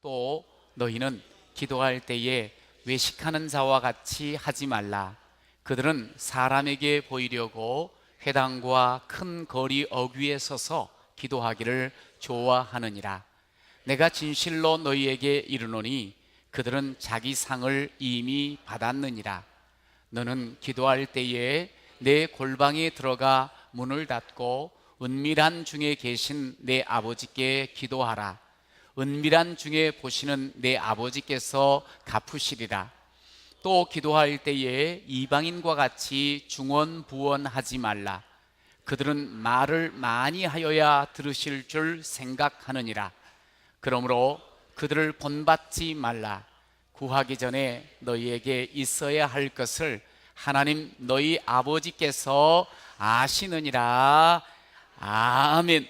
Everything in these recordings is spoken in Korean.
또 너희는 기도할 때에 외식하는 자와 같이 하지 말라. 그들은 사람에게 보이려고 회당과 큰 거리 어귀에 서서 기도하기를 좋아하느니라. 내가 진실로 너희에게 이르노니 그들은 자기 상을 이미 받았느니라. 너는 기도할 때에 내 골방에 들어가 문을 닫고 은밀한 중에 계신 내 아버지께 기도하라. 은밀한 중에 보시는 내 아버지께서 갚으시리라. 또 기도할 때에 이방인과 같이 중언부언하지 말라. 그들은 말을 많이 하여야 들으실 줄 생각하느니라. 그러므로 그들을 본받지 말라. 구하기 전에 너희에게 있어야 할 것을 하나님 너희 아버지께서 아시느니라. 아멘.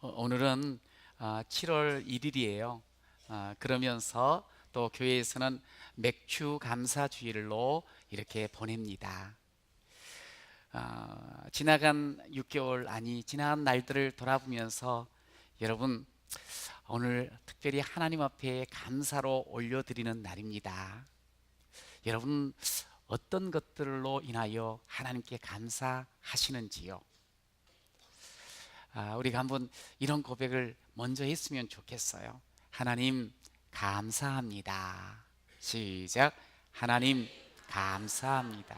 오늘은 7월 1일이에요. 그러면서 또 교회에서는 맥주 감사 주일로 이렇게 보냅니다. 지나간 6개월, 지나간 날들을 돌아보면서 여러분, 오늘 특별히 하나님 앞에 감사로 올려드리는 날입니다. 여러분, 어떤 것들로 인하여 하나님께 감사하시는지요? 우리가 한번 이런 고백을 먼저 했으면 좋겠어요. 하나님 감사합니다. 시작. 하나님 감사합니다.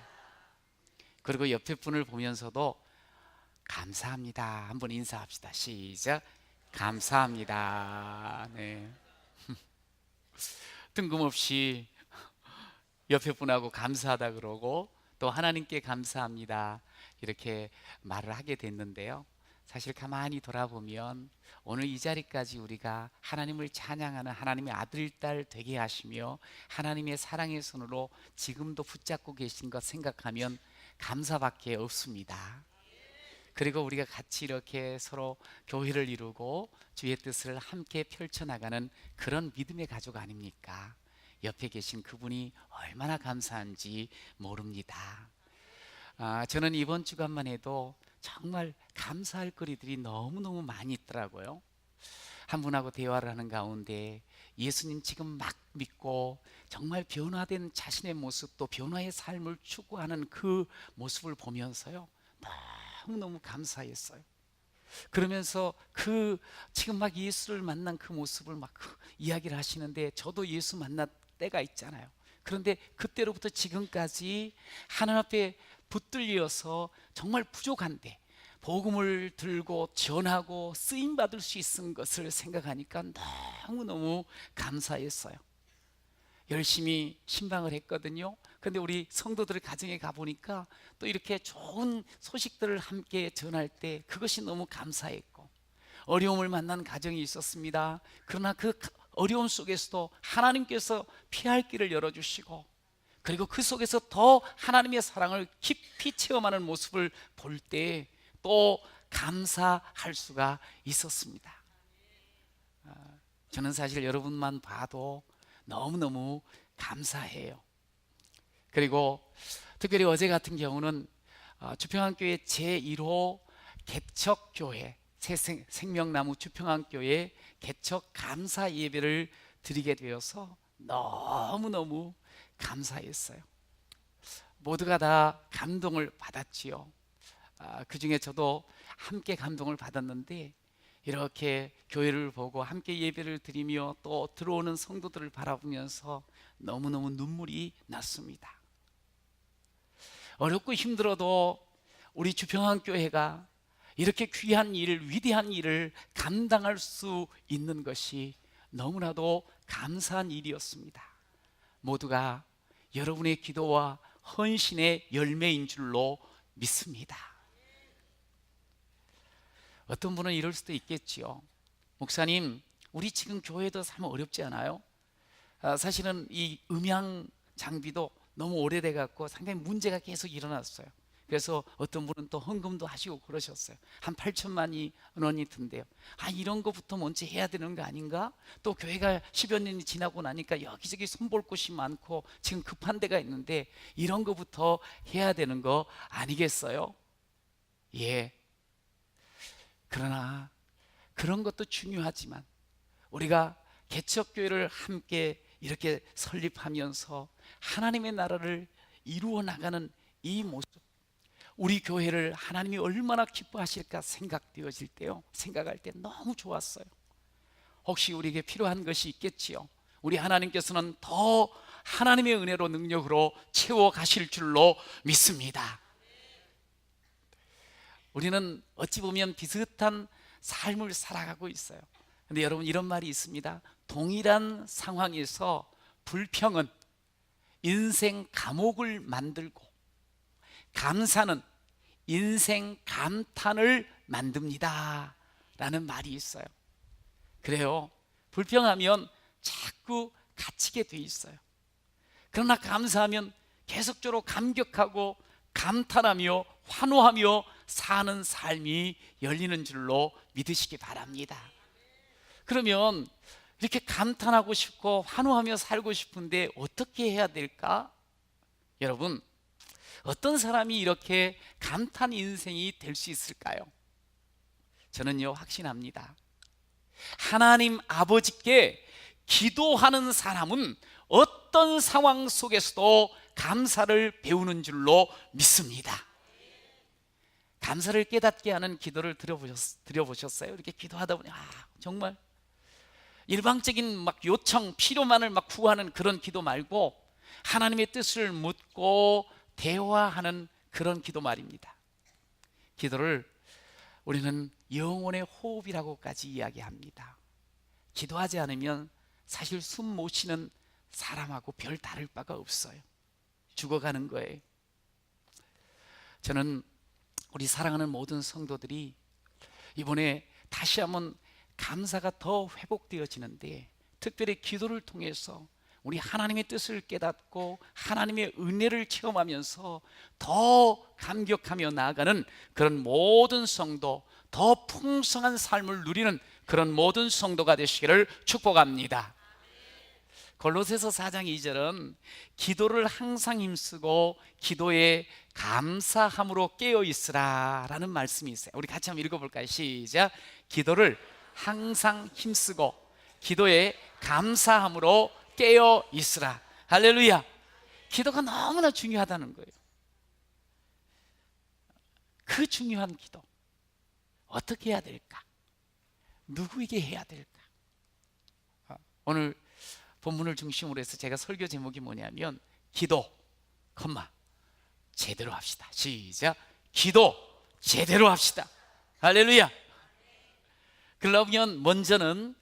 그리고 옆에 분을 보면서도 감사합니다. 한번 인사합시다. 시작. 감사합니다. 네. 뜬금없이 옆에 분하고 감사하다 그러고 또 하나님께 감사합니다 이렇게 말을 하게 됐는데요, 사실 가만히 돌아보면 오늘 이 자리까지 우리가 하나님을 찬양하는 하나님의 아들, 딸 되게 하시며 하나님의 사랑의 손으로 지금도 붙잡고 계신 것 생각하면 감사밖에 없습니다. 그리고 우리가 같이 이렇게 서로 교회를 이루고 주의 뜻을 함께 펼쳐나가는 그런 믿음의 가족 아닙니까? 옆에 계신 그분이 얼마나 감사한지 모릅니다. 저는 이번 주간만 해도 정말 감사할 거리들이 너무너무 많이 있더라고요. 한 분하고 대화를 하는 가운데 예수님 지금 막 믿고 정말 변화된 자신의 모습, 또 변화의 삶을 추구하는 그 모습을 보면서요, 너무너무 감사했어요. 그러면서 그 지금 막 예수를 만난 그 모습을 막 이야기를 하시는데, 저도 예수 만난 때가 있잖아요. 그런데 그때로부터 지금까지 하나님 앞에 붙들려서 정말 부족한데 복음을 들고 전하고 쓰임 받을 수 있는 것을 생각하니까 너무너무 감사했어요. 열심히 신방을 했거든요. 근데 우리 성도들 가정에 가보니까 또 이렇게 좋은 소식들을 함께 전할 때 그것이 너무 감사했고, 어려움을 만난 가정이 있었습니다. 그러나 그 어려움 속에서도 하나님께서 피할 길을 열어주시고, 그리고 그 속에서 더 하나님의 사랑을 깊이 체험하는 모습을 볼 때 또 감사할 수가 있었습니다. 저는 사실 여러분만 봐도 너무너무 감사해요. 그리고 특별히 어제 같은 경우는 주평안교회 제1호 개척교회 생명나무 주평안교회 개척 감사 예배를 드리게 되어서 너무너무 감사했어요. 모두가 다 감동을 받았지요. 그 중에 저도 함께 감동을 받았는데, 이렇게 교회를 보고 함께 예배를 드리며 또 들어오는 성도들을 바라보면서 너무너무 눈물이 났습니다. 어렵고 힘들어도 우리 주평안교회가 이렇게 귀한 일, 위대한 일을 감당할 수 있는 것이 너무나도 감사한 일이었습니다. 모두가 여러분의 기도와 헌신의 열매인 줄로 믿습니다. 어떤 분은 이럴 수도 있겠지요. 목사님, 우리 지금 교회도 참 어렵지 않아요? 사실은 이 음향 장비도 너무 오래돼 갖고 상당히 문제가 계속 일어났어요. 그래서 어떤 분은 또 헌금도 하시고 그러셨어요. 한 8천만 원이 든대요. 이런 거부터 먼저 해야 되는 거 아닌가? 또 교회가 10여 년이 지나고 나니까 여기저기 손볼 곳이 많고 지금 급한 데가 있는데 이런 거부터 해야 되는 거 아니겠어요? 예. 그러나 그런 것도 중요하지만 우리가 개척교회를 함께 이렇게 설립하면서 하나님의 나라를 이루어 나가는 이 모습, 우리 교회를 하나님이 얼마나 기뻐하실까 생각되어질 때요, 생각할 때 너무 좋았어요. 혹시 우리에게 필요한 것이 있겠지요? 우리 하나님께서는 더 하나님의 은혜로 능력으로 채워 가실 줄로 믿습니다. 우리는 어찌 보면 비슷한 삶을 살아가고 있어요. 근데 여러분, 이런 말이 있습니다. 동일한 상황에서 불평은 인생 감옥을 만들고 감사는 인생 감탄을 만듭니다 라는 말이 있어요. 그래요, 불평하면 자꾸 갇히게 돼 있어요. 그러나 감사하면 계속적으로 감격하고 감탄하며 환호하며 사는 삶이 열리는 줄로 믿으시기 바랍니다. 그러면 이렇게 감탄하고 싶고 환호하며 살고 싶은데 어떻게 해야 될까? 여러분, 어떤 사람이 이렇게 감탄 인생이 될 수 있을까요? 저는요, 확신합니다. 하나님 아버지께 기도하는 사람은 어떤 상황 속에서도 감사를 배우는 줄로 믿습니다. 감사를 깨닫게 하는 기도를 드려보셨어요? 이렇게 기도하다 보니 정말 일방적인 막 요청, 필요만을 막 구하는 그런 기도 말고 하나님의 뜻을 묻고 대화하는 그런 기도 말입니다. 기도를 우리는 영혼의 호흡이라고까지 이야기합니다. 기도하지 않으면 사실 숨 못 쉬는 사람하고 별 다를 바가 없어요. 죽어가는 거예요. 저는 우리 사랑하는 모든 성도들이 이번에 다시 한번 감사가 더 회복되어지는데, 특별히 기도를 통해서 우리 하나님의 뜻을 깨닫고 하나님의 은혜를 체험하면서 더 감격하며 나아가는 그런 모든 성도, 더 풍성한 삶을 누리는 그런 모든 성도가 되시기를 축복합니다. 골로새서 4장 2절은 기도를 항상 힘쓰고 기도에 감사함으로 깨어 있으라 라는 말씀이 있어요. 우리 같이 한번 읽어볼까요? 시작. 기도를 항상 힘쓰고 기도에 감사함으로 깨어 있으라. 할렐루야. 기도가 너무나 중요하다는 거예요. 그 중요한 기도 어떻게 해야 될까? 누구에게 해야 될까? 오늘 본문을 중심으로 해서 제가 설교 제목이 뭐냐면 기도, 제대로 합시다. 시작. 기도 제대로 합시다. 할렐루야. 그러면 먼저는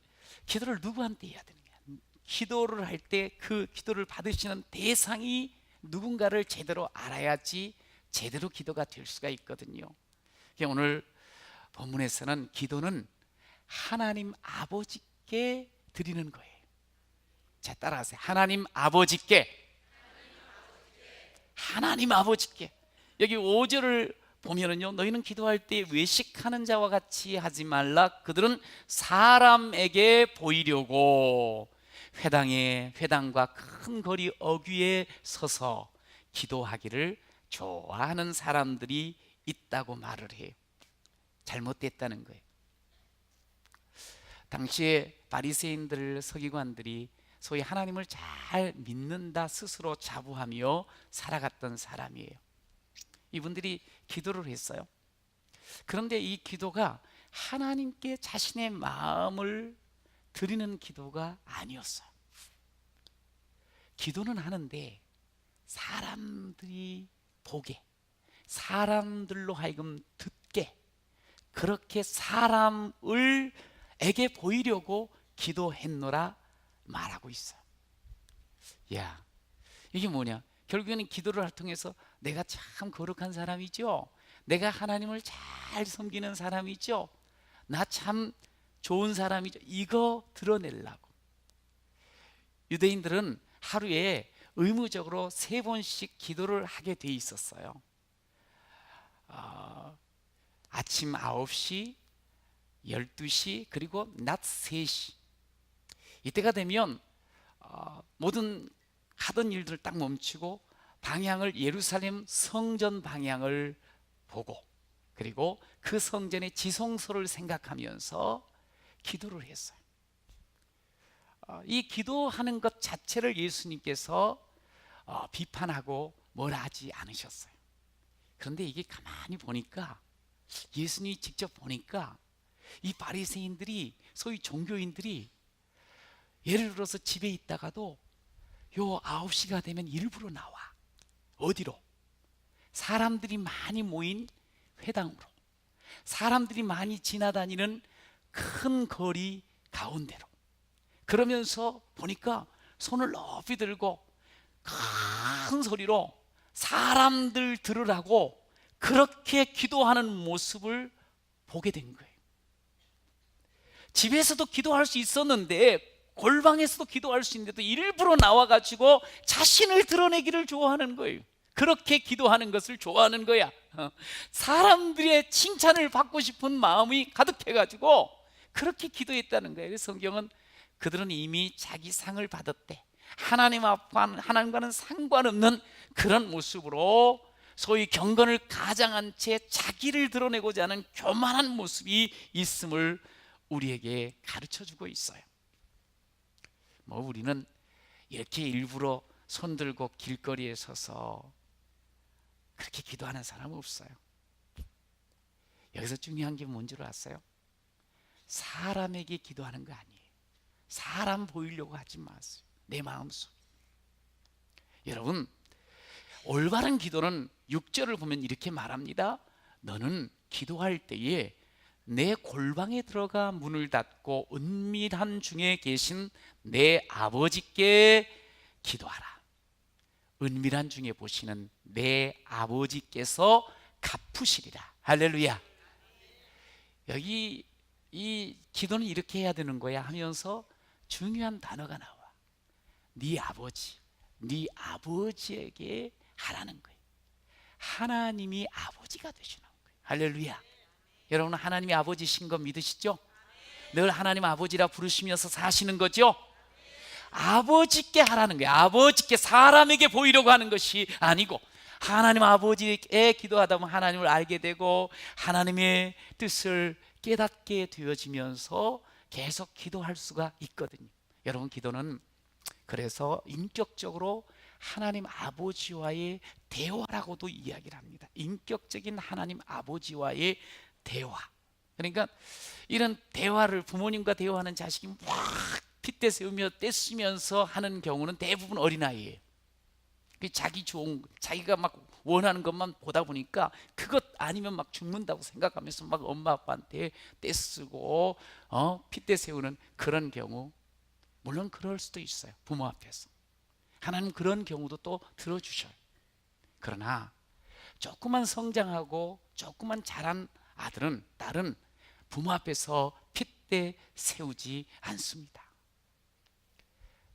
기도를 누구한테 해야 되느냐? 기도를 할 때 그 기도를 받으시는 대상이 누군가를 제대로 알아야지 제대로 기도가 될 수가 있거든요. 오늘 본문에서는 기도는 하나님 아버지께 드리는 거예요. 자, 따라하세요. 하나님 아버지께. 하나님 아버지께. 여기 5절을 보면은요, 너희는 기도할 때 외식하는 자와 같이 하지 말라. 그들은 사람에게 보이려고 회당과 큰 거리 어귀에 서서 기도하기를 좋아하는 사람들이 있다고 말을 해요. 잘못됐다는 거예요. 당시에 바리새인들, 서기관들이 소위 하나님을 잘 믿는다 스스로 자부하며 살아갔던 사람이에요. 이분들이 기도를 했어요. 그런데 이 기도가 하나님께 자신의 마음을 드리는 기도가 아니었어요. 기도는 하는데 사람들이 보게, 사람들로 하여금 듣게, 그렇게 사람에게 보이려고 기도했노라 말하고 있어요. 야, 이게 뭐냐? 결국에는 기도를 통해서 내가 참 거룩한 사람이죠, 내가 하나님을 잘 섬기는 사람이죠, 나 참 좋은 사람이죠, 이거 드러내려고. 유대인들은 하루에 의무적으로 3번씩 기도를 하게 돼 있었어요. 아침 9시, 12시, 그리고 낮 3시. 이때가 되면 모든 하던 일들을 딱 멈추고 방향을 예루살렘 성전 방향을 보고, 그리고 그 성전의 지성소를 생각하면서 기도를 했어요. 이 기도하는 것 자체를 예수님께서 비판하고 뭐라 하지 않으셨어요. 그런데 이게 가만히 보니까, 예수님이 직접 보니까 이 바리새인들이, 소위 종교인들이 예를 들어서 집에 있다가도 요 9시가 되면 일부러 나와. 어디로? 사람들이 많이 모인 회당으로, 사람들이 많이 지나다니는 큰 거리 가운데로. 그러면서 보니까 손을 높이 들고 큰 소리로 사람들 들으라고 그렇게 기도하는 모습을 보게 된 거예요. 집에서도 기도할 수 있었는데, 골방에서도 기도할 수 있는데도 일부러 나와가지고 자신을 드러내기를 좋아하는 거예요. 그렇게 기도하는 것을 좋아하는 거야. 사람들의 칭찬을 받고 싶은 마음이 가득해가지고 그렇게 기도했다는 거예요. 그래서 성경은 그들은 이미 자기 상을 받았대. 하나님과는 상관없는 그런 모습으로 소위 경건을 가장한 채 자기를 드러내고자 하는 교만한 모습이 있음을 우리에게 가르쳐주고 있어요. 우리는 이렇게 일부러 손 들고 길거리에 서서 그렇게 기도하는 사람은 없어요. 여기서 중요한 게 뭔 줄 아세요? 사람에게 기도하는 거 아니에요. 사람 보이려고 하지 마세요. 내 마음속. 여러분, 올바른 기도는 6절을 보면 이렇게 말합니다. 너는 기도할 때에 내 골방에 들어가 문을 닫고 은밀한 중에 계신 내 아버지께 기도하라. 은밀한 중에 보시는 내 아버지께서 갚으시리라. 할렐루야. 여기 이 기도는 이렇게 해야 되는 거야 하면서 중요한 단어가 나와. 네 아버지, 네 아버지에게 하라는 거예요. 하나님이 아버지가 되시는 거예요. 할렐루야. 여러분, 하나님이 아버지신 거 믿으시죠? 늘 하나님 아버지라 부르시면서 사시는 거죠? 아버지께 하라는 거예요. 아버지께, 사람에게 보이려고 하는 것이 아니고, 하나님 아버지께 기도하다 보면 하나님을 알게 되고 하나님의 뜻을 깨닫게 되어지면서 계속 기도할 수가 있거든요. 여러분, 기도는 그래서 인격적으로 하나님 아버지와의 대화라고도 이야기를 합니다. 인격적인 하나님 아버지와의 대화. 그러니까 이런 대화를, 부모님과 대화하는 자식이 막 핏대 세우며 떼쓰면서 하는 경우는 대부분 어린아이예요. 자기가 막 원하는 것만 보다 보니까 그것 아니면 막 죽는다고 생각하면서 막 엄마 아빠한테 떼쓰고 핏대 세우는 그런 경우, 물론 그럴 수도 있어요. 부모 앞에서. 하나님 그런 경우도 또 들어주셔요. 그러나 조금만 성장하고 조금만 자란 아들은, 딸은 부모 앞에서 핏대 세우지 않습니다.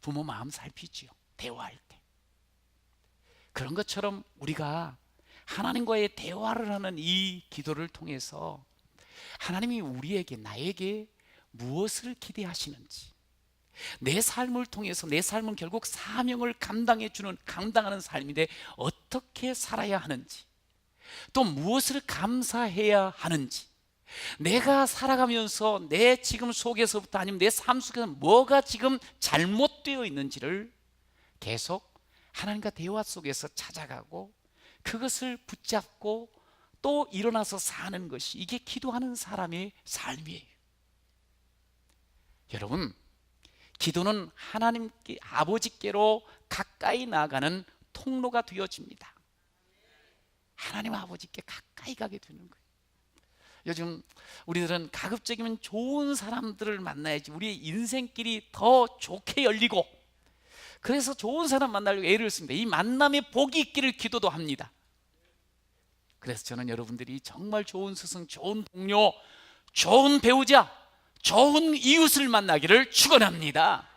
부모 마음 살피지요, 대화할 때. 그런 것처럼 우리가 하나님과의 대화를 하는 이 기도를 통해서 하나님이 우리에게, 나에게 무엇을 기대하시는지, 내 삶을 통해서, 내 삶은 결국 사명을 감당하는 삶인데 어떻게 살아야 하는지, 또 무엇을 감사해야 하는지, 내가 살아가면서 내 지금 속에서부터, 아니면 내 삶 속에서 뭐가 지금 잘못되어 있는지를 계속 하나님과 대화 속에서 찾아가고 그것을 붙잡고 또 일어나서 사는 것이, 이게 기도하는 사람의 삶이에요. 여러분, 기도는 하나님께, 아버지께로 가까이 나가는 통로가 되어집니다. 하나님 아버지께 가까이 가게 되는 거예요. 요즘 우리들은 가급적이면 좋은 사람들을 만나야지 우리의 인생길이 더 좋게 열리고, 그래서 좋은 사람 만나려고 애를 씁니다. 이 만남에 복이 있기를 기도도 합니다. 그래서 저는 여러분들이 정말 좋은 스승, 좋은 동료, 좋은 배우자, 좋은 이웃을 만나기를 축원합니다.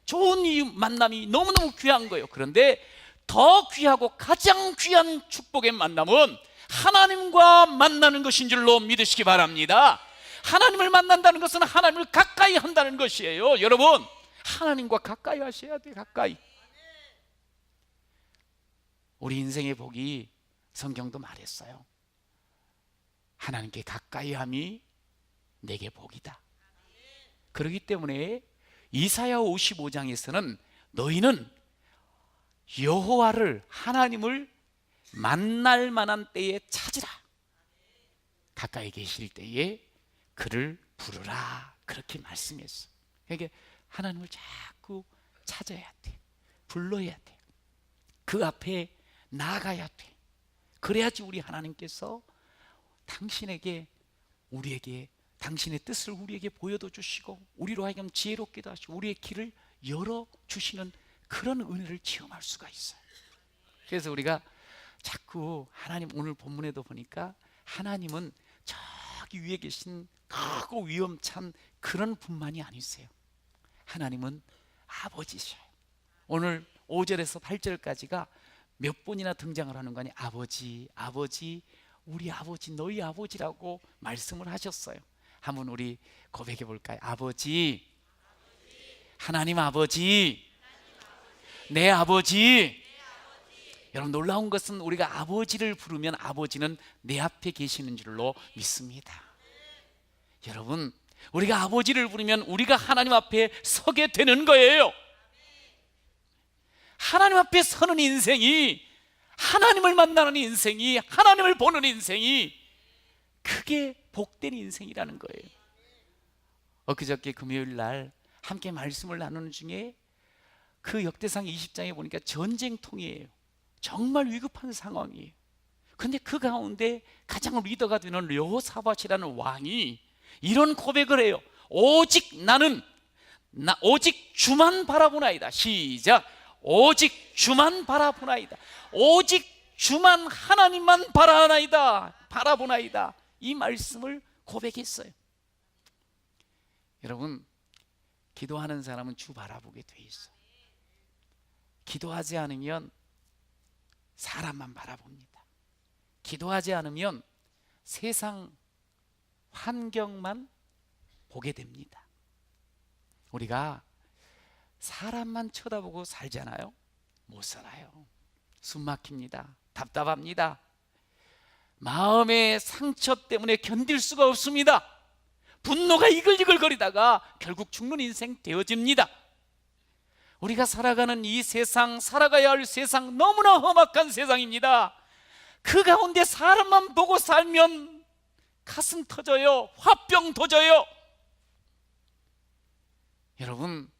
좋은 이웃 만남이 너무너무 귀한 거예요. 그런데 더 귀하고 가장 귀한 축복의 만남은 하나님과 만나는 것인 줄로 믿으시기 바랍니다. 하나님을 만난다는 것은 하나님을 가까이 한다는 것이에요. 여러분, 하나님과 가까이 하셔야 돼요. 가까이. 우리 인생의 복이, 성경도 말했어요. 하나님께 가까이 함이 내게 복이다. 그렇기 때문에 이사야 55장에서는 너희는 여호와를, 하나님을 만날 만한 때에 찾으라. 가까이 계실 때에 그를 부르라. 그렇게 말씀했어. 그러니까 하나님을 자꾸 찾아야 돼. 불러야 돼. 그 앞에 나아가야 돼. 그래야지 우리 하나님께서 당신에게, 우리에게 당신의 뜻을 우리에게 보여도 주시고 우리로 하여금 지혜롭게도 하시고 우리의 길을 열어주시는 그런 은혜를 체험할 수가 있어요. 그래서 우리가 자꾸 하나님, 오늘 본문에도 보니까 하나님은 저기 위에 계신 크고 위험찬 그런 분만이 아니세요. 하나님은 아버지셔요. 오늘 5절에서 8절까지가 몇 번이나 등장을 하는 거 아니? 아버지, 아버지, 우리 아버지, 너희 아버지라고 말씀을 하셨어요. 한번 우리 고백해 볼까요? 아버지, 하나님 아버지, 내 아버지. 여러분, 놀라운 것은 우리가 아버지를 부르면 아버지는 내 앞에 계시는 줄로 믿습니다. 여러분, 우리가 아버지를 부르면 우리가 하나님 앞에 서게 되는 거예요. 하나님 앞에 서는 인생이, 하나님을 만나는 인생이, 하나님을 보는 인생이, 그게 복된 인생이라는 거예요. 엊그저께 금요일 날 함께 말씀을 나누는 중에 그 역대상 20장에 보니까 전쟁통이에요. 정말 위급한 상황이에요. 근데 그 가운데 가장 리더가 되는 여호사밧이라는 왕이 이런 고백을 해요. 오직 나는 오직 주만 바라보나이다. 시작. 오직 주만 바라보나이다. 오직 주만, 하나님만 바라보나이다. 이 말씀을 고백했어요. 여러분, 기도하는 사람은 주 바라보게 돼 있어요. 기도하지 않으면 사람만 바라봅니다. 기도하지 않으면 세상 환경만 보게 됩니다. 우리가 사람만 쳐다보고 살잖아요. 못 살아요. 숨 막힙니다. 답답합니다. 마음의 상처 때문에 견딜 수가 없습니다. 분노가 이글이글거리다가 결국 죽는 인생 되어집니다. 우리가 살아가는 이 세상, 살아가야 할 세상, 너무나 험악한 세상입니다. 그 가운데 사람만 보고 살면 가슴 터져요. 화병 터져요. 여러분,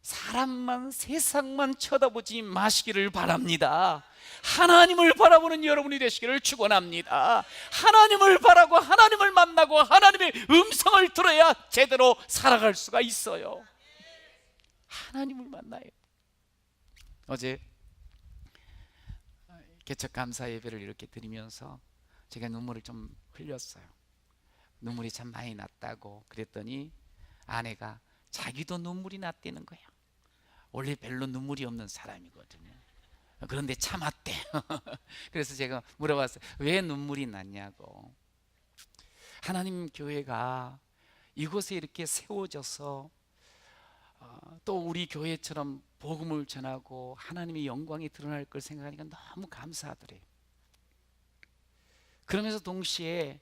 사람만, 세상만 쳐다보지 마시기를 바랍니다. 하나님을 바라보는 여러분이 되시기를 축원합니다. 하나님을 바라고 하나님을 만나고 하나님의 음성을 들어야 제대로 살아갈 수가 있어요. 하나님을 만나요. 어제 개척 감사 예배를 이렇게 드리면서 제가 눈물을 좀 흘렸어요. 눈물이 참 많이 났다고 그랬더니 아내가 자기도 눈물이 났다는 거예요. 원래 별로 눈물이 없는 사람이거든요. 그런데 참았대. 그래서 제가 물어봤어요. 왜 눈물이 났냐고. 하나님 교회가 이곳에 이렇게 세워져서 또 우리 교회처럼 복음을 전하고 하나님의 영광이 드러날 걸 생각하니까 너무 감사하더래요. 그러면서 동시에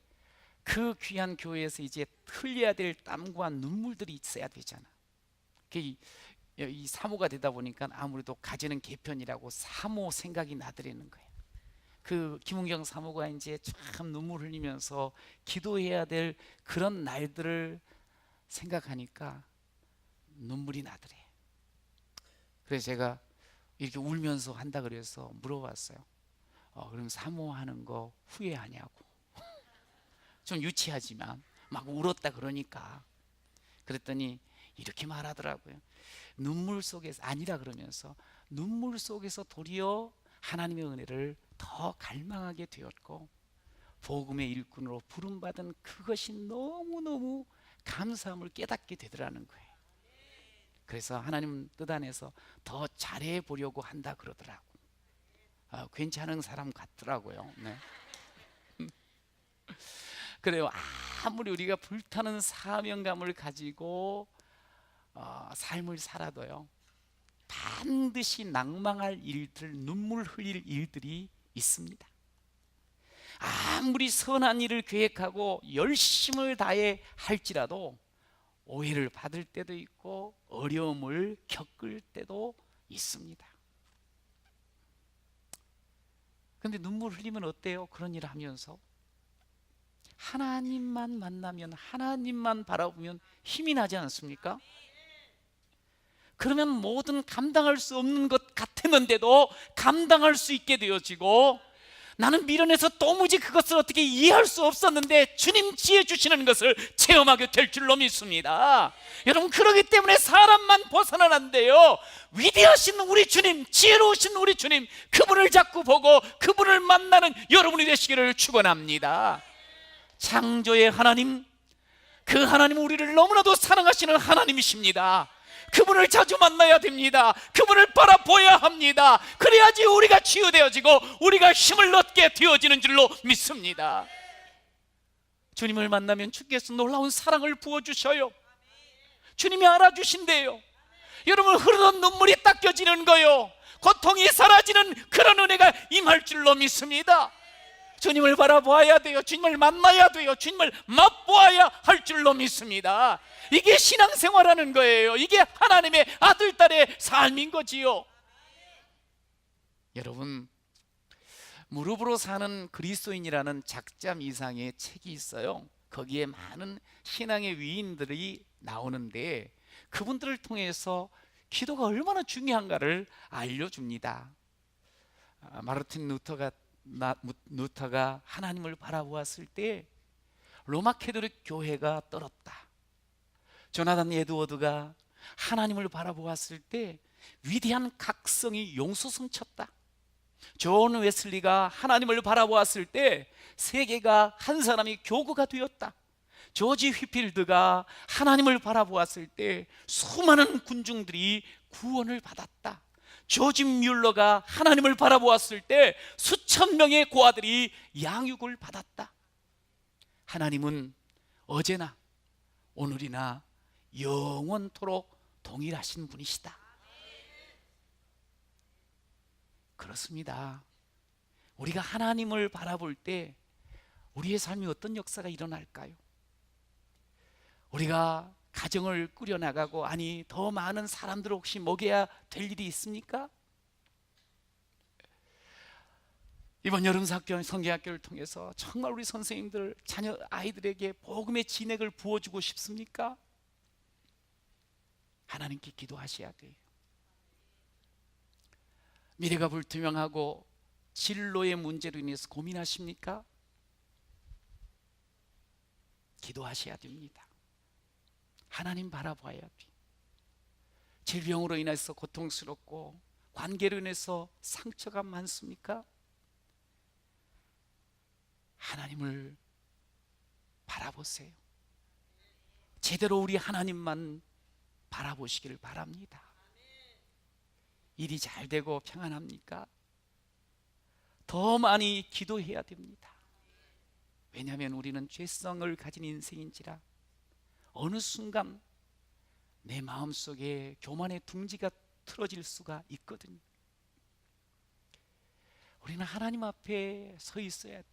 그 귀한 교회에서 이제 흘려야 될 땀과 눈물들이 있어야 되잖아. 이 사모가 되다 보니까 아무래도 가지는 개편이라고 사모 생각이 나더라는 거예요. 그 김은경 사모가 이제 참 눈물 흘리면서 기도해야 될 그런 날들을 생각하니까 눈물이 나더래. 그래서 제가 이렇게 울면서 한다 그래서 물어봤어요. 그럼 사모하는 거 후회하냐고. 좀 유치하지만 막 울었다 그러니까. 그랬더니 이렇게 말하더라고요. 눈물 속에서, 아니라 그러면서 눈물 속에서 도리어 하나님의 은혜를 더 갈망하게 되었고 복음의 일꾼으로 부름받은 그것이 너무너무 감사함을 깨닫게 되더라는 거예요. 그래서 하나님 뜻 안에서 더 잘해 보려고 한다 그러더라고. 괜찮은 사람 같더라고요. 네. 그래요. 아무리 우리가 불타는 사명감을 가지고 삶을 살아도요, 반드시 낭망할 일들, 눈물 흘릴 일들이 있습니다. 아무리 선한 일을 계획하고 열심을 다해 할지라도 오해를 받을 때도 있고 어려움을 겪을 때도 있습니다. 근데 눈물 흘리면 어때요? 그런 일을 하면서 하나님만 만나면, 하나님만 바라보면 힘이 나지 않습니까? 그러면 모든 감당할 수 없는 것 같았는데도 감당할 수 있게 되어지고, 나는 미련해서 도무지 그것을 어떻게 이해할 수 없었는데 주님 지혜 주시는 것을 체험하게 될 줄로 믿습니다. 여러분, 그러기 때문에 사람만 벗어나면 안 돼요. 위대하신 우리 주님, 지혜로우신 우리 주님, 그분을 자꾸 보고 그분을 만나는 여러분이 되시기를 축원합니다. 창조의 하나님, 그 하나님은 우리를 너무나도 사랑하시는 하나님이십니다. 그분을 자주 만나야 됩니다. 그분을 바라보아야 합니다. 그래야지 우리가 치유되어지고 우리가 힘을 얻게 되어지는 줄로 믿습니다. 주님을 만나면 주께서 놀라운 사랑을 부어주셔요. 주님이 알아주신대요. 여러분, 흐르던 눈물이 닦여지는 거요, 고통이 사라지는 그런 은혜가 임할 줄로 믿습니다. 주님을 바라보아야 돼요. 주님을 만나야 돼요. 주님을 맛보아야 할 줄로 믿습니다. 이게 신앙생활하는 거예요. 이게 하나님의 아들, 딸의 삶인 거지요. 여러분, 무릎으로 사는 그리스도인이라는 작잠 이상의 책이 있어요. 거기에 많은 신앙의 위인들이 나오는데 그분들을 통해서 기도가 얼마나 중요한가를 알려줍니다. 마르틴 루터가 하나님을 바라보았을 때 로마 캐톨릭 교회가 떨었다. 조나단 에드워드가 하나님을 바라보았을 때 위대한 각성이 용솟음쳤다. 존 웨슬리가 하나님을 바라보았을 때 세계가 한 사람이 교구가 되었다. 조지 휘필드가 하나님을 바라보았을 때 수많은 군중들이 구원을 받았다. 조지 뮬러가 하나님을 바라보았을 때 수천 명의 고아들이 양육을 받았다. 하나님은 어제나 오늘이나 영원토록 동일하신 분이시다. 그렇습니다. 우리가 하나님을 바라볼 때 우리의 삶이 어떤 역사가 일어날까요? 우리가 가정을 꾸려나가고, 아니 더 많은 사람들을 혹시 먹여야 될 일이 있습니까? 이번 여름 성경학교를 통해서 정말 우리 선생님들 자녀 아이들에게 복음의 진액을 부어주고 싶습니까? 하나님께 기도하셔야 돼요. 미래가 불투명하고 진로의 문제로 인해서 고민하십니까? 기도하셔야 됩니다. 하나님 바라봐야 돼. 질병으로 인해서 고통스럽고 관계로 인해서 상처가 많습니까? 하나님을 바라보세요. 제대로 우리 하나님만 바라보시기를 바랍니다. 일이 잘 되고 평안합니까? 더 많이 기도해야 됩니다. 왜냐하면 우리는 죄성을 가진 인생인지라 어느 순간 내 마음속에 교만의 둥지가 틀어질 수가 있거든요. 우리는 하나님 앞에 서 있어야 돼요.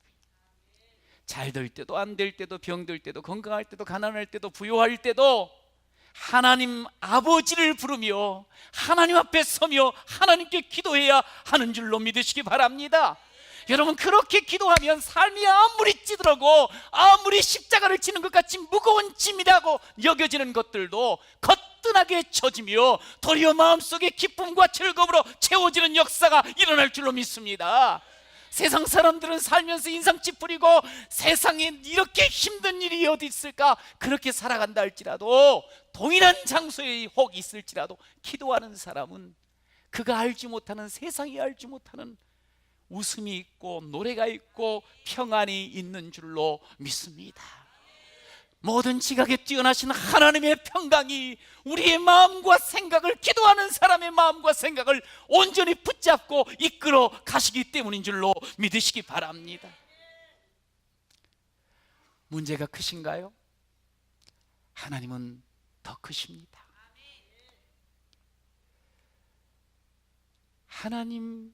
잘 될 때도 안 될 때도, 병들 때도, 건강할 때도, 가난할 때도, 부유할 때도 하나님 아버지를 부르며 하나님 앞에 서며 하나님께 기도해야 하는 줄로 믿으시기 바랍니다. 여러분, 그렇게 기도하면 삶이 아무리 찌들하고 아무리 십자가를 지는 것 같이 무거운 짐이라고 여겨지는 것들도 거뜬하게 젖으며 도리어 마음속에 기쁨과 즐거움으로 채워지는 역사가 일어날 줄로 믿습니다. 세상 사람들은 살면서 인상 찌푸리고 세상에 이렇게 힘든 일이 어디 있을까 그렇게 살아간다 할지라도, 동일한 장소에 혹 있을지라도 기도하는 사람은 그가 알지 못하는, 세상이 알지 못하는 웃음이 있고 노래가 있고 평안이 있는 줄로 믿습니다. 모든 지각에 뛰어나신 하나님의 평강이 우리의 마음과 생각을, 기도하는 사람의 마음과 생각을 온전히 붙잡고 이끌어 가시기 때문인 줄로 믿으시기 바랍니다. 문제가 크신가요? 하나님은 더 크십니다. 하나님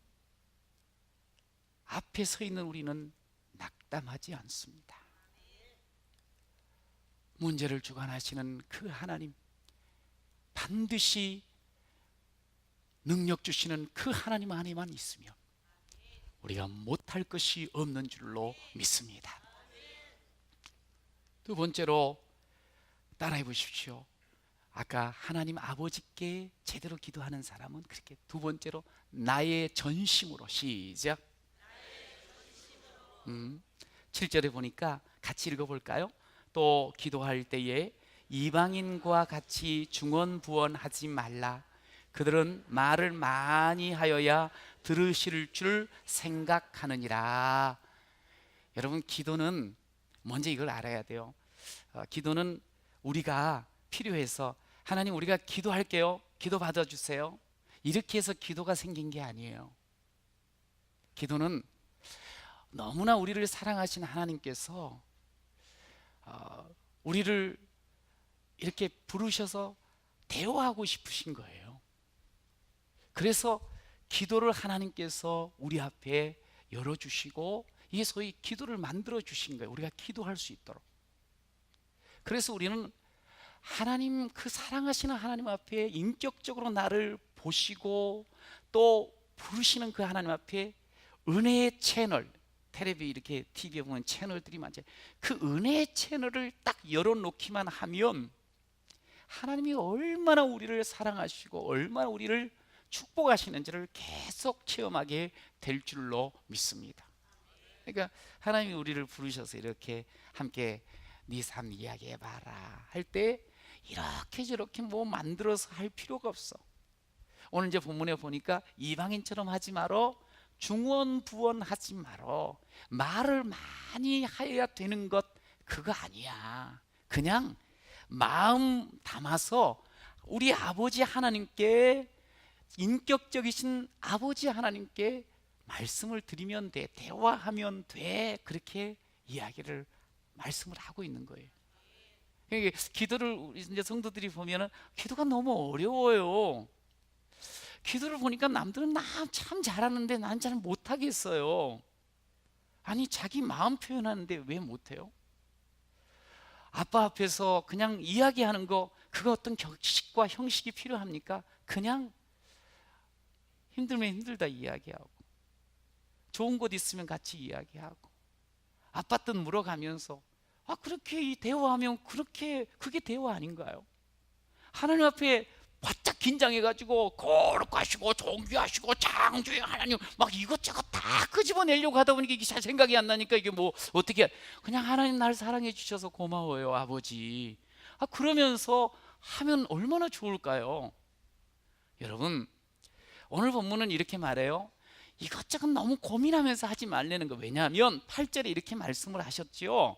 앞에 서 있는 우리는 낙담하지 않습니다. 문제를 주관하시는 그 하나님, 반드시 능력 주시는 그 하나님 안에만 있으면 우리가 못할 것이 없는 줄로 믿습니다. 두 번째로 따라해 보십시오. 아까 하나님 아버지께 제대로 기도하는 사람은 그렇게, 두 번째로 나의 전심으로, 시작. 7절에 보니까 같이 읽어볼까요? 또 기도할 때에 이방인과 같이 중언부언하지 말라. 그들은 말을 많이 하여야 들으실 줄 생각하느니라. 여러분, 기도는 먼저 이걸 알아야 돼요. 기도는 우리가 필요해서 하나님 우리가 기도할게요, 기도 받아주세요, 이렇게 해서 기도가 생긴 게 아니에요. 기도는 너무나 우리를 사랑하신 하나님께서 우리를 이렇게 부르셔서 대화하고 싶으신 거예요. 그래서 기도를 하나님께서 우리 앞에 열어주시고, 이게 소위 기도를 만들어 주신 거예요. 우리가 기도할 수 있도록. 그래서 우리는 하나님, 그 사랑하시는 하나님 앞에 인격적으로 나를 보시고 또 부르시는 그 하나님 앞에 은혜의 채널, 텔레비 이렇게 TV에 보면 채널들이 많죠. 그 은혜의 채널을 딱 열어놓기만 하면 하나님이 얼마나 우리를 사랑하시고 얼마나 우리를 축복하시는지를 계속 체험하게 될 줄로 믿습니다. 그러니까 하나님이 우리를 부르셔서 이렇게 함께 네 삶 이야기해봐라 할 때 이렇게 저렇게 뭐 만들어서 할 필요가 없어. 오늘 이제 본문에 보니까 이방인처럼 하지 말어, 중언부언하지 말어, 말을 많이 하여야 되는 것 그거 아니야. 그냥 마음 담아서 우리 아버지 하나님께, 인격적이신 아버지 하나님께 말씀을 드리면 돼, 대화하면 돼, 그렇게 이야기를 말씀을 하고 있는 거예요. 그러니까 기도를 이제 성도들이 보면은 기도가 너무 어려워요. 기도를 보니까 남들은 나 참 잘하는데 난 잘 못하겠어요. 아니, 자기 마음 표현하는데 왜 못해요? 아빠 앞에서 그냥 이야기하는 거, 그거 어떤 격식과 형식이 필요합니까? 그냥 힘들면 힘들다 이야기하고, 좋은 곳 있으면 같이 이야기하고, 아빠 뜻 물어가면서, 그렇게 대화하면 그게 대화 아닌가요? 하나님 앞에 바짝 긴장해가지고 거룩하시고 존귀하시고 창조의 하나님 막 이것저것 다 끄집어내려고 하다 보니까 이게 잘 생각이 안 나니까 이게 뭐 어떻게, 그냥 하나님 날 사랑해 주셔서 고마워요 아버지, 그러면서 하면 얼마나 좋을까요? 여러분, 오늘 본문은 이렇게 말해요. 이것저것 너무 고민하면서 하지 말라는 거. 왜냐하면 8절에 이렇게 말씀을 하셨죠.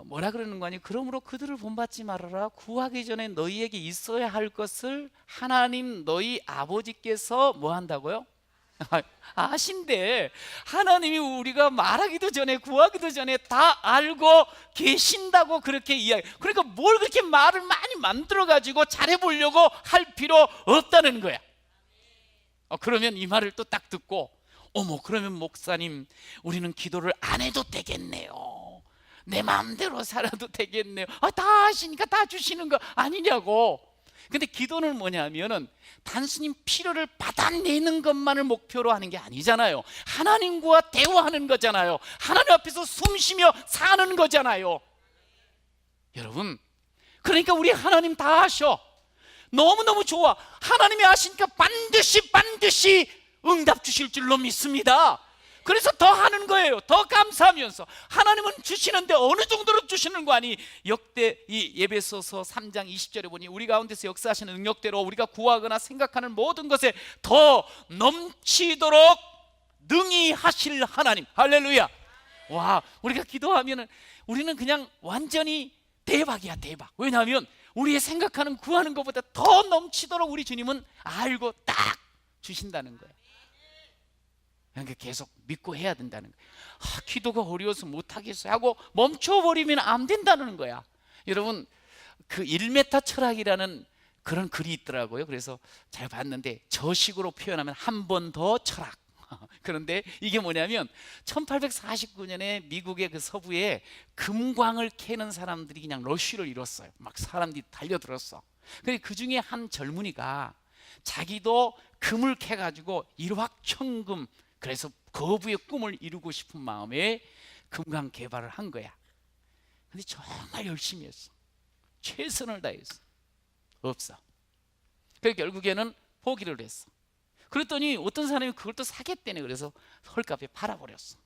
뭐라 그러는 거니? 그러므로 그들을 본받지 말아라. 구하기 전에 너희에게 있어야 할 것을 하나님 너희 아버지께서 뭐 한다고요? 아신대. 하나님이 우리가 말하기도 전에 구하기도 전에 다 알고 계신다고 그렇게 이야기. 그러니까 뭘 그렇게 말을 많이 만들어 가지고 잘해보려고 할 필요 없다는 거야. 그러면 이 말을 또 딱 듣고, 어머, 그러면 목사님 우리는 기도를 안 해도 되겠네요, 내 마음대로 살아도 되겠네요, 다 하시니까 다 주시는 거 아니냐고. 근데 기도는 뭐냐면은 단순히 필요를 받아내는 것만을 목표로 하는 게 아니잖아요. 하나님과 대화하는 거잖아요. 하나님 앞에서 숨쉬며 사는 거잖아요. 여러분, 그러니까 우리 하나님 다 하셔. 너무너무 좋아. 하나님이 하시니까 반드시 응답 주실 줄로 믿습니다. 그래서 더 하는 거예요. 더 감사하면서. 하나님은 주시는데 어느 정도로 주시는 거 아니? 역대 이 예배소서 3장 20절에 보니 우리 가운데서 역사하시는 능력대로 우리가 구하거나 생각하는 모든 것에 더 넘치도록 능히 하실 하나님. 할렐루야. 와, 우리가 기도하면은 우리는 그냥 완전히 대박이야, 대박. 왜냐하면 우리의 생각하는 구하는 것보다 더 넘치도록 우리 주님은 알고 딱 주신다는 거예요. 그러니까 계속 믿고 해야 된다는 거예요. 기도가 어려워서 못하겠어요 하고 멈춰버리면 안 된다는 거야. 여러분, 그 1m 철학이라는 그런 글이 있더라고요. 그래서 잘 봤는데 저식으로 표현하면 한 번 더 철학. 그런데 이게 뭐냐면 1849년에 미국의 그 서부에 금광을 캐는 사람들이 그냥 러쉬를 이뤘어요. 막 사람들이 달려들었어. 근데 그 중에 한 젊은이가 자기도 금을 캐가지고 일확천금, 그래서 거부의 꿈을 이루고 싶은 마음에 금광 개발을 한 거야. 근데 정말 열심히 했어. 최선을 다했어. 없어. 그래서 결국에는 포기를 했어. 그랬더니 어떤 사람이 그걸 또 사겠다네. 그래서 헐값에 팔아버렸어.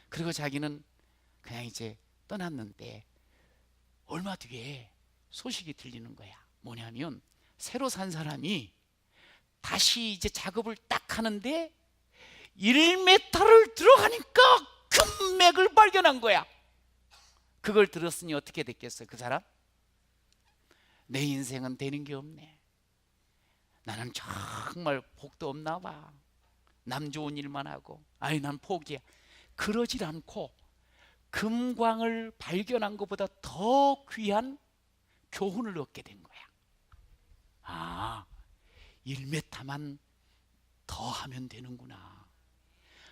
그리고 자기는 그냥 이제 떠났는데 얼마 뒤에 소식이 들리는 거야. 뭐냐면 새로 산 사람이 다시 이제 작업을 딱 하는데 1m를 들어가니까 금맥을 발견한 거야. 그걸 들었으니 어떻게 됐겠어요? 그 사람? 내 인생은 되는 게 없네. 나는 정말 복도 없나 봐. 남 좋은 일만 하고, 아니 난 포기야. 그러질 않고 금광을 발견한 것보다 더 귀한 교훈을 얻게 된 거야. 아, 1m만 더 하면 되는구나.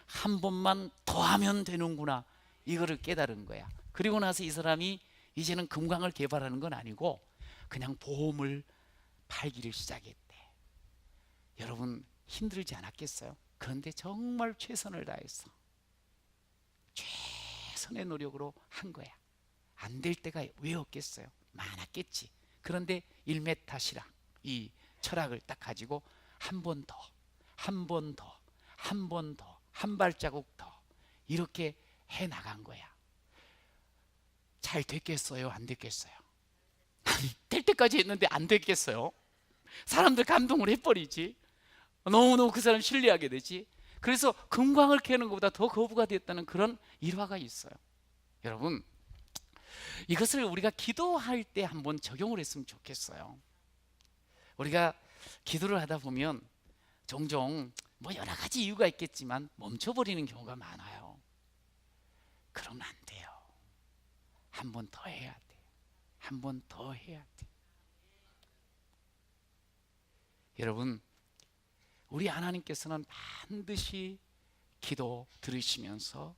한 번만 더 하면 되는구나. 이거를 깨달은 거야. 그리고 나서 이 사람이 이제는 금광을 개발하는 건 아니고 그냥 보험을 팔기를 시작했대. 여러분 힘들지 않았겠어요? 그런데 정말 최선을 다했어. 최선의 노력으로 한 거야. 안 될 때가 왜 없겠어요? 많았겠지. 그런데 1m 시락, 이 철학을 딱 가지고 한 번 더, 한 번 더, 한 번 더, 한 발자국 더 이렇게 해 나간 거야. 잘 됐겠어요? 안 됐겠어요? 될 때까지 했는데 안 됐겠어요? 사람들 감동을 해버리지. 너무너무 그 사람 신뢰하게 되지. 그래서 금광을 캐는 것보다 더 거부가 됐다는 그런 일화가 있어요. 여러분, 이것을 우리가 기도할 때 한번 적용을 했으면 좋겠어요. 우리가 기도를 하다 보면 종종 뭐 여러 가지 이유가 있겠지만 멈춰버리는 경우가 많아요. 그러면 안 돼요. 한 번 더 해야 돼. 한 번 더 해야 돼. 여러분, 우리 하나님께서는 반드시 기도 들으시면서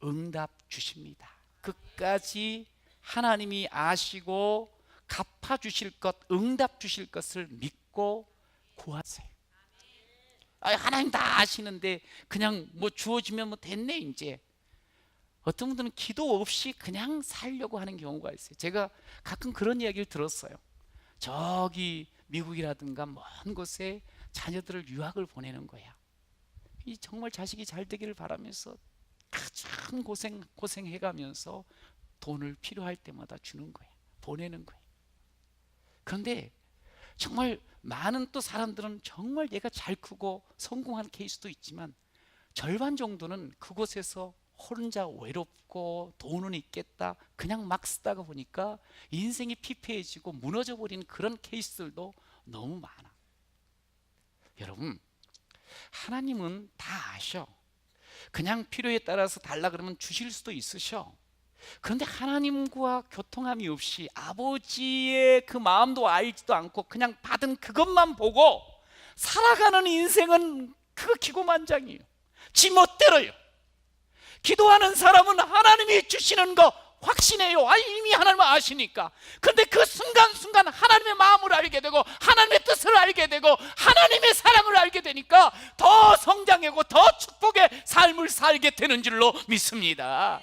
응답 주십니다. 끝까지 하나님이 아시고 갚아주실 것, 응답 주실 것을 믿고 구하세요. 하나님 다 아시는데 그냥 뭐 주어지면 뭐 됐네 이제. 어떤 분들은 기도 없이 그냥 살려고 하는 경우가 있어요. 제가 가끔 그런 이야기를 들었어요. 저기 미국이라든가 먼 곳에 자녀들을 유학을 보내는 거야. 이 정말 자식이 잘 되기를 바라면서 큰 고생해가면서 돈을 필요할 때마다 주는 거야. 보내는 거야. 그런데 정말 많은 또 사람들은 정말 얘가 잘 크고 성공한 케이스도 있지만 절반 정도는 그곳에서 혼자 외롭고 돈은 있겠다 그냥 막 쓰다가 보니까 인생이 피폐해지고 무너져 버리는 그런 케이스들도 너무 많아. 여러분, 하나님은 다 아셔. 그냥 필요에 따라서 달라 그러면 주실 수도 있으셔. 그런데 하나님과 교통함이 없이 아버지의 그 마음도 알지도 않고 그냥 받은 그것만 보고 살아가는 인생은 그거 기고만장이에요. 지멋대로요. 기도하는 사람은 하나님이 주시는 거 확신해요. 이미 하나님은 아시니까. 그런데 그 순간순간 하나님의 마음을 알게 되고 하나님의 뜻을 알게 되고 하나님의 사랑을 알게 되니까 더 성장하고 더 축복의 삶을 살게 되는 줄로 믿습니다.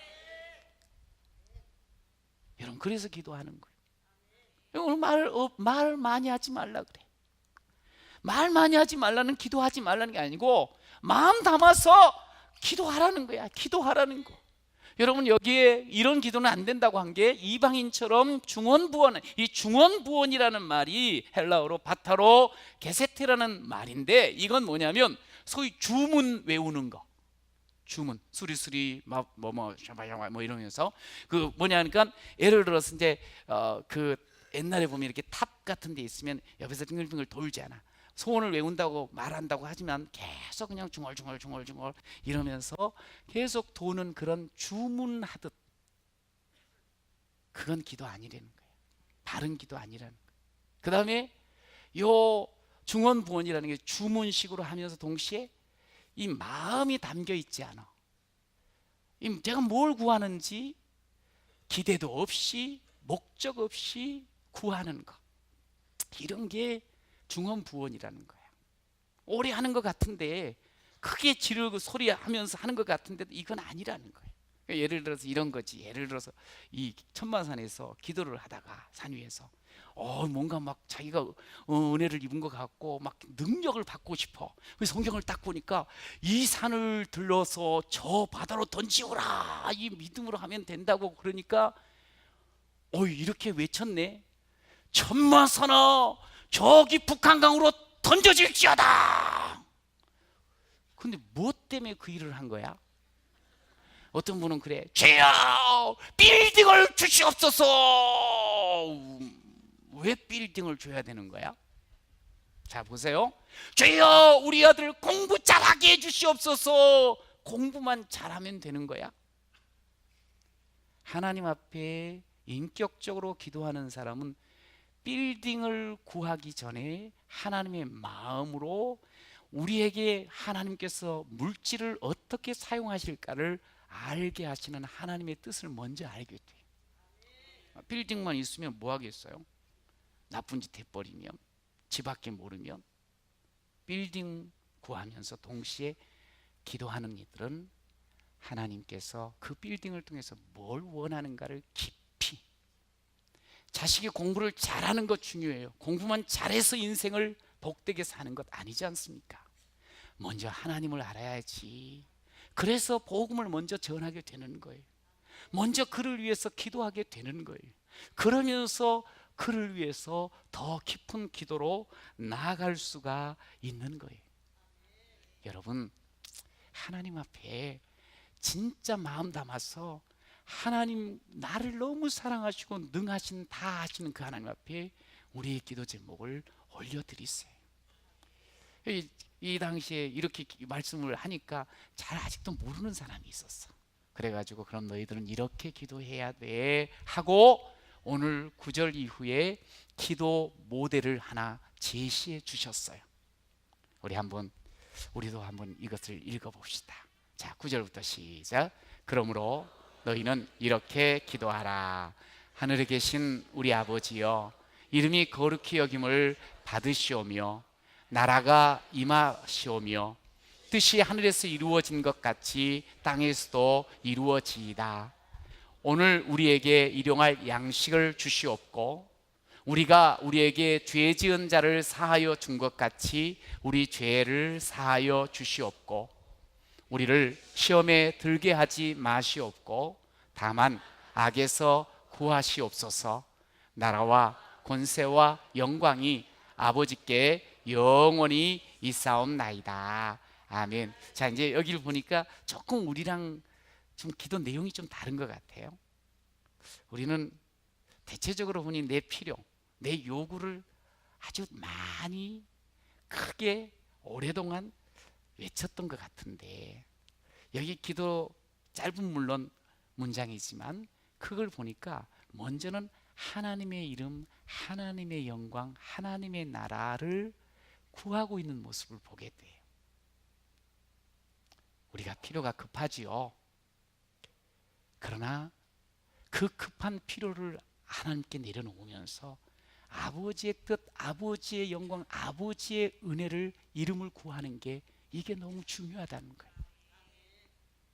여러분, 그래서 기도하는 거예요. 오늘 말 많이 하지 말라 그래. 말 많이 하지 말라는 기도하지 말라는 게 아니고 마음 담아서 기도하라는 거야. 기도하라는 거. 여러분, 여기에 이런 기도는 안 된다고 한 게 이방인처럼 중언부언, 이 중언부언이라는 말이 헬라어로 바타로 게세테라는 말인데 이건 뭐냐면 소위 주문 외우는 거. 주문 수리수리 뭐뭐 샤바샤바 뭐 이러면서 그 뭐냐니까 예를 들어서 이제 그 옛날에 보면 이렇게 탑 같은 데 있으면 옆에서 빙글빙글 돌잖아. 소원을 외운다고 말한다고 하지만 계속 그냥 중얼중얼 이러면서 계속 도는 그런 주문하듯, 그건 기도 아니라는 거예요. 바른 기도 아니라는 거예요. 그 다음에 요 중언부언이라는 게 주문식으로 하면서 동시에 이 마음이 담겨 있지 않아. 제가 뭘 구하는지 기대도 없이 목적 없이 구하는 것, 이런 게 중언부언이라는 거예요. 오래 하는 것 같은데, 크게 지르고 소리하면서 하는 것 같은데 이건 아니라는 거예요. 예를 들어서 이런 거지. 예를 들어서 이 천마산에서 기도를 하다가 산 위에서 뭔가 막 자기가 은혜를 입은 것 같고 막 능력을 받고 싶어. 그래서 성경을 딱 보니까 이 산을 들러서 저 바다로 던지오라, 이 믿음으로 하면 된다고. 그러니까 이렇게 외쳤네. 천마산아, 저기 북한강으로 던져질지어다. 근데 무엇 때문에 그 일을 한 거야? 어떤 분은 그래, 주여 빌딩을 주시옵소서. 왜 빌딩을 줘야 되는 거야? 자 보세요. 주여 우리 아들 공부 잘하게 해주시옵소서. 공부만 잘하면 되는 거야? 하나님 앞에 인격적으로 기도하는 사람은 빌딩을 구하기 전에 하나님의 마음으로 우리에게 하나님께서 물질을 어떻게 사용하실까를 알게 하시는 하나님의 뜻을 먼저 알게 돼요. 빌딩만 있으면 뭐 하겠어요? 나쁜 짓 해버리면, 집 밖에 모르면. 빌딩 구하면서 동시에 기도하는 이들은 하나님께서 그 빌딩을 통해서 뭘 원하는가를 깊이. 자식이 공부를 잘하는 것 중요해요. 공부만 잘해서 인생을 복되게 사는 것 아니지 않습니까? 먼저 하나님을 알아야지. 그래서 복음을 먼저 전하게 되는 거예요. 먼저 그를 위해서 기도하게 되는 거예요. 그러면서 그를 위해서 더 깊은 기도로 나아갈 수가 있는 거예요. 여러분, 하나님 앞에 진짜 마음 담아서 하나님 나를 너무 사랑하시고 능하신 다 하시는 그 하나님 앞에 우리의 기도 제목을 올려드리세요. 이 당시에 이렇게 말씀을 하니까 잘 아직도 모르는 사람이 있었어. 그래가지고 그럼 너희들은 이렇게 기도해야 돼 하고 오늘 9절 이후에 기도 모델을 하나 제시해 주셨어요. 우리도 한번 이것을 읽어봅시다. 자, 9절부터 시작. 그러므로 너희는 이렇게 기도하라. 하늘에 계신 우리 아버지여, 이름이 거룩히 여김을 받으시오며 나라가 임하시오며 뜻이 하늘에서 이루어진 것 같이 땅에서도 이루어지이다. 오늘 우리에게 일용할 양식을 주시옵고 우리가 우리에게 죄 지은 자를 사하여 준 것 같이 우리 죄를 사하여 주시옵고 우리를 시험에 들게 하지 마시옵고 다만 악에서 구하시옵소서. 나라와 권세와 영광이 아버지께 영원히 있사옵나이다. 아멘. 자, 이제 여기를 보니까 조금 우리랑 좀 기도 내용이 좀 다른 것 같아요. 우리는 대체적으로 보니 내 필요, 내 요구를 아주 많이 크게 오랫동안 외쳤던 것 같은데, 여기 기도 짧은 물론 문장이지만 그걸 보니까 먼저는 하나님의 이름, 하나님의 영광, 하나님의 나라를 구하고 있는 모습을 보게 돼요. 우리가 필요가 급하지요. 그러나 그 급한 필요를 하나님께 내려놓으면서 아버지의 뜻, 아버지의 영광, 아버지의 은혜를, 이름을 구하는 게 이게 너무 중요하다는 거예요.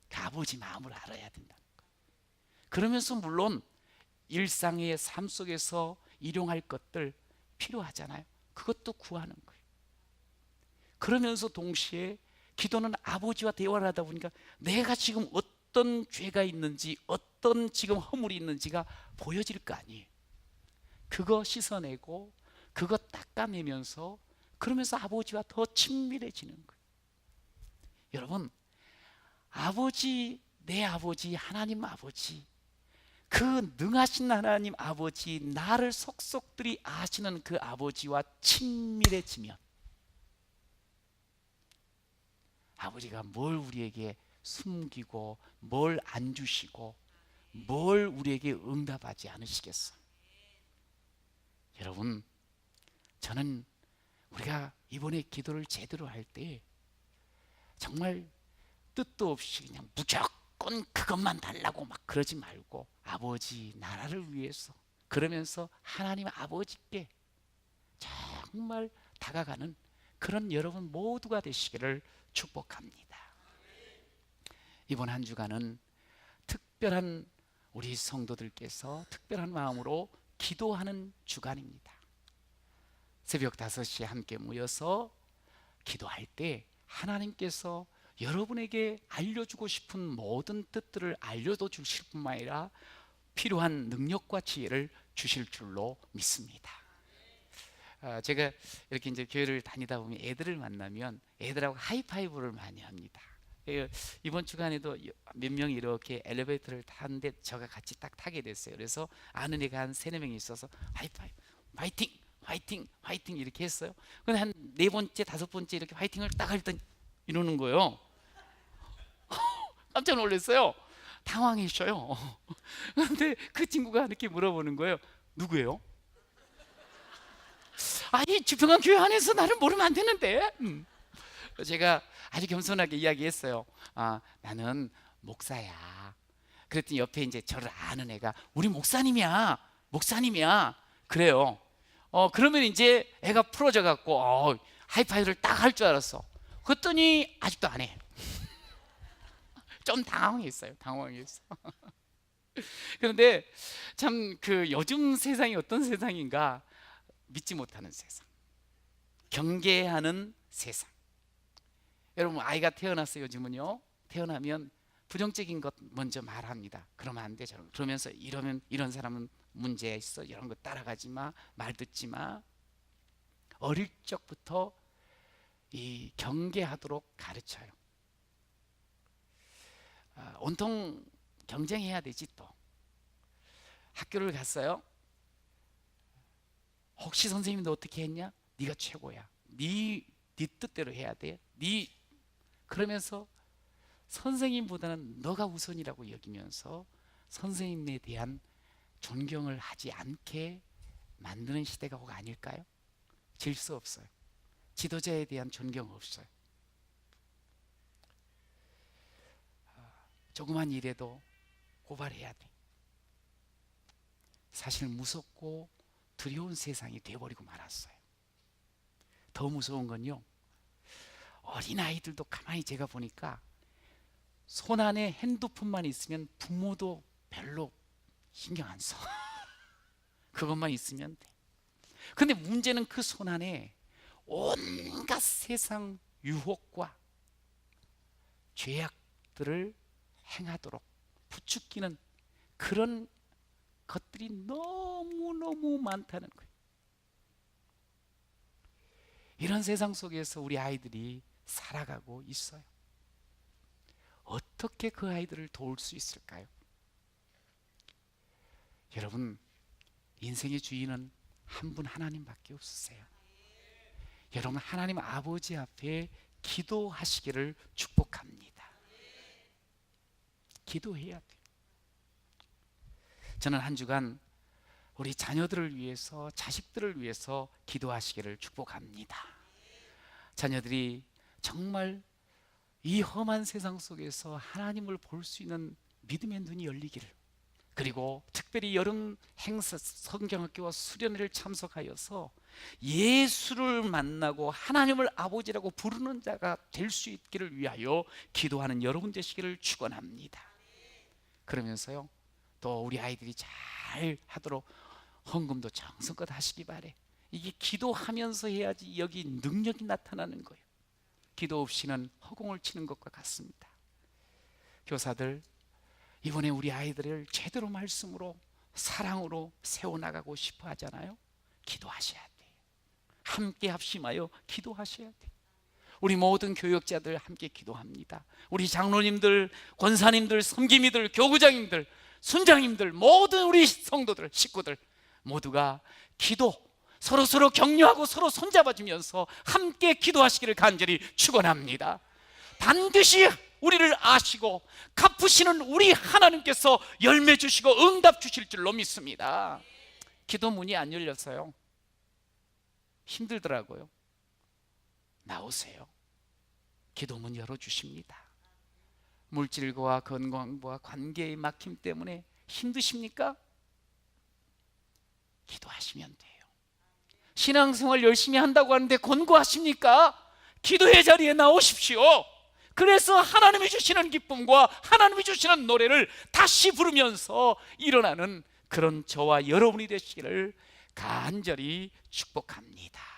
그 아버지 마음을 알아야 된다는 거예요. 그러면서 물론 일상의 삶 속에서 일용할 것들 필요하잖아요. 그것도 구하는 거예요. 그러면서 동시에 기도는 아버지와 대화를 하다 보니까 내가 지금 어떤 죄가 있는지, 어떤 지금 허물이 있는지가 보여질 거 아니에요. 그거 씻어내고 그거 닦아내면서 그러면서 아버지와 더 친밀해지는 거예요. 여러분, 아버지, 내 아버지, 하나님 아버지, 그 능하신 하나님 아버지, 나를 속속들이 아시는 그 아버지와 친밀해지면 아버지가 뭘 우리에게 숨기고 뭘 안 주시고 뭘 우리에게 응답하지 않으시겠어. 여러분, 저는 우리가 이번에 기도를 제대로 할 때 정말 뜻도 없이 그냥 무조건 그것만 달라고 막 그러지 말고 아버지 나라를 위해서 그러면서 하나님 아버지께 정말 다가가는 그런 여러분 모두가 되시기를 축복합니다. 이번 한 주간은 특별한 우리 성도들께서 특별한 마음으로 기도하는 주간입니다. 새벽 5시에 함께 모여서 기도할 때 하나님께서 여러분에게 알려주고 싶은 모든 뜻들을 알려도 주실 뿐만 아니라 필요한 능력과 지혜를 주실 줄로 믿습니다. 제가 이렇게 이제 교회를 다니다 보면 애들을 만나면 애들하고 하이파이브를 많이 합니다. 이번 주간에도 몇 명이 이렇게 엘리베이터를 타는데 저가 같이 딱 타게 됐어요. 그래서 아는 애가 한 3-4명이 있어서 하이파이브, 화이팅! 화이팅! 화이팅! 이렇게 했어요. 근데 한 4번째, 5번째 이렇게 화이팅을 딱 할 때 이러는 거예요. 깜짝 놀랐어요. 당황했어요. 근데 그 친구가 이렇게 물어보는 거예요. 누구예요? 아니 주평강 교회 안에서 나를 모르면 안 되는데. 제가 아주 겸손하게 이야기했어요. 나는 목사야. 그랬더니 옆에 이제 저를 아는 애가 우리 목사님이야. 목사님이야. 그래요. 그러면 이제 애가 풀어져 갖고 하이파이브를 딱 할 줄 알았어. 그랬더니 아직도 안 해. 좀 당황했어요. 당황했어. 그런데 참 그 요즘 세상이 어떤 세상인가? 믿지 못하는 세상, 경계하는 세상. 여러분 아이가 태어났어요. 요즘은요 태어나면 부정적인 것 먼저 말합니다. 그러면 안 돼. 그러면서 이러면 이런 사람은 문제 있어. 이런 거 따라가지 마. 말 듣지 마. 어릴 적부터 이 경계하도록 가르쳐요. 온통 경쟁해야 되지. 또 학교를 갔어요. 혹시 선생님 너 어떻게 했냐? 네가 최고야. 네 뜻대로 해야 돼. 그러면서 선생님보다는 너가 우선이라고 여기면서 선생님에 대한 존경을 하지 않게 만드는 시대가 곧 아닐까요? 질서 없어요. 지도자에 대한 존경 없어요. 조그만 일에도 고발해야 돼. 사실 무섭고 두려운 세상이 되어버리고 말았어요. 더 무서운 건요, 어린아이들도 가만히 제가 보니까 손 안에 핸드폰만 있으면 부모도 별로 신경 안 써. 그것만 있으면 돼. 근데 문제는 그 손 안에 온갖 세상 유혹과 죄악들을 행하도록 부추기는 그런 것들이 너무너무 많다는 거예요. 이런 세상 속에서 우리 아이들이 살아가고 있어요. 어떻게 그 아이들을 도울 수 있을까요? 여러분, 인생의 주인은 한 분 하나님밖에 없으세요. 여러분, 하나님 아버지 앞에 기도하시기를 축복합니다. 기도해야 돼요. 저는 한 주간 우리 자녀들을 위해서, 자식들을 위해서 기도하시기를 축복합니다. 자녀들이 정말 이 험한 세상 속에서 하나님을 볼 수 있는 믿음의 눈이 열리기를, 그리고 특별히 여름 행사 성경학교와 수련회를 참석하여서 예수를 만나고 하나님을 아버지라고 부르는 자가 될 수 있기를 위하여 기도하는 여러분 되시기를 축원합니다. 그러면서요, 또 우리 아이들이 잘 하도록 헌금도 정성껏 하시기 바래. 이게 기도하면서 해야지 여기 능력이 나타나는 거예요. 기도 없이는 허공을 치는 것과 같습니다. 교사들, 이번에 우리 아이들을 제대로 말씀으로 사랑으로 세워나가고 싶어 하잖아요. 기도하셔야 돼요. 함께 합심하여 기도하셔야 돼요. 우리 모든 교역자들 함께 기도합니다. 우리 장로님들, 권사님들, 섬김이들, 교구장님들, 순장님들, 모든 우리 성도들, 식구들 모두가 기도, 서로 격려하고 서로 손잡아주면서 함께 기도하시기를 간절히 축원합니다. 반드시 우리를 아시고 갚으시는 우리 하나님께서 열매 주시고 응답 주실 줄로 믿습니다. 기도 문이 안 열렸어요. 힘들더라고요. 나오세요. 기도문 열어주십니다. 물질과 건강과 관계의 막힘 때문에 힘드십니까? 기도하시면 돼요. 신앙생활 열심히 한다고 하는데 권고하십니까? 기도의 자리에 나오십시오. 그래서 하나님이 주시는 기쁨과 하나님이 주시는 노래를 다시 부르면서 일어나는 그런 저와 여러분이 되시기를 간절히 축복합니다.